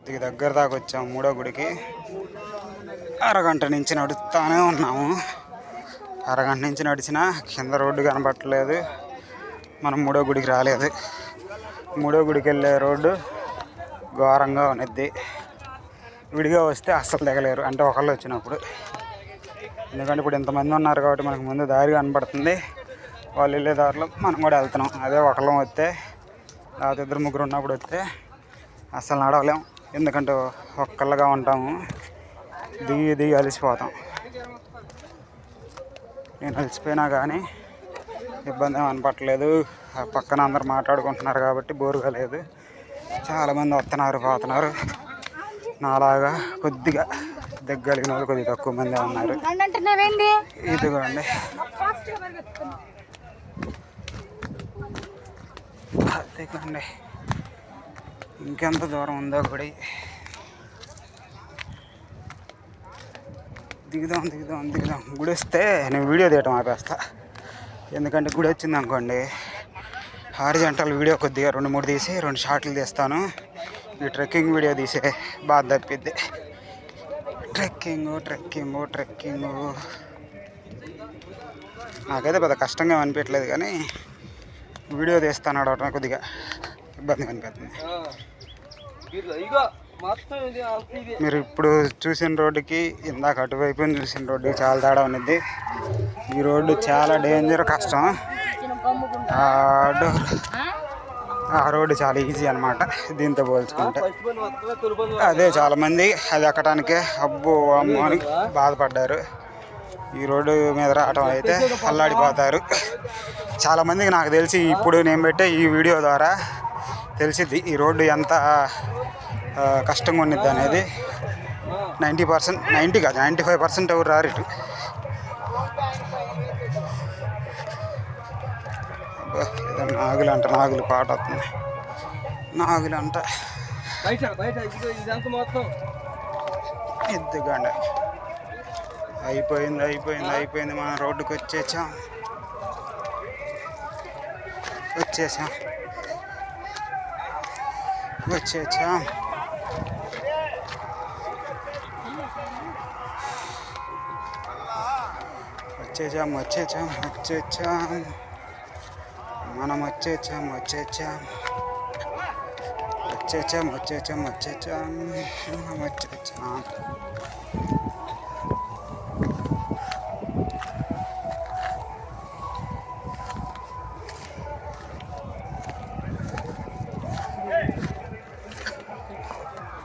దగ్గర దాకా వచ్చాము మూడో గుడికి. అరగంట నుంచి నడుస్తూనే ఉన్నాము. అరగంట నుంచి నడిచినా కింద రోడ్డు కనబట్టలేదు. మనం మూడో గుడికి రాలేదు. మూడో గుడికి వెళ్ళే రోడ్డు ఘోరంగా ఉన్నది. విడిగా వస్తే అస్సలు దిగలేరు, అంటే ఒకళ్ళు వచ్చినప్పుడు. ఎందుకంటే ఇప్పుడు ఇంతమంది ఉన్నారు కాబట్టి మనకు ముందు దారి కనబడుతుంది. వాళ్ళు వెళ్ళే దారిలో మనం కూడా వెళ్తున్నాం. అదే ఒకళ్ళం వస్తే, లేకపోతే ఇద్దరు ముగ్గురు ఉన్నప్పుడు వస్తే అస్సలు నడవలేం. ఎందుకంటే ఒక్కళ్ళగా ఉంటాము, దిగి దిగి అలసిపోతాం. నేను అలసిపోయినా కానీ ఇబ్బంది ఏం అనిపట్టలేదు. పక్కన అందరు మాట్లాడుకుంటున్నారు కాబట్టి బోరుగా లేదు. చాలామంది వస్తున్నారు పోతున్నారు. నాలాగా కొద్దిగా దగ్గలిగిన వాళ్ళు కొద్దిగా తక్కువ మంది ఉన్నారు. ఇదిగోండి, అదేకండి ఇంకెంత దూరం ఉందో గుడి. దిగుదాం దిగుదాం దిగుదాం. గుడి వస్తే నేను వీడియో తీయటం ఆపేస్తా. ఎందుకంటే గుడి వచ్చింది అనుకోండి, హారిజంటల్ వీడియో కొద్దిగా 2-3 తీసి 2 షార్ట్లు తీస్తాను. ఈ ట్రెక్కింగ్ వీడియో తీసే బాధ తప్పిద్ది. ట్రెక్కింగ్ నాకైతే పెద్ద కష్టంగా అనిపించలేదు, కానీ వీడియో తీస్తాను అడవటం కొద్దిగా ఇబ్బందిగా అనిపిస్తుంది. మీరు ఇప్పుడు చూసిన రోడ్డుకి ఇందాక అటువైపు చూసిన రోడ్డుకి చాలా తేడా ఉన్నది. ఈ రోడ్డు చాలా డేంజర్, కష్టం. ఆ రోడ్డు చాలా ఈజీ అనమాట దీంతో పోల్చుకుంటే. అదే చాలామంది అది ఎక్కడానికే అబ్బో అమ్మో అని బాధపడ్డారు. ఈ రోడ్డు మీద రావటం అయితే అల్లాడిపోతారు. చాలామందికి నాకు తెలిసి ఇప్పుడు నేను పెట్టే ఈ వీడియో ద్వారా తెలిసిద్ది ఈ రోడ్డు ఎంత కష్టంగా ఉన్నది అనేది. 90%, 90 కాదు 95% ఎవరు రారు ఇటు. నాగులు పాట వస్తుంది. నాగులంట ఎద్దుగండి. అయిపోయింది. మనం రోడ్డుకి వచ్చేసాం. వచ్చేసాం మనం వచ్చేసాం.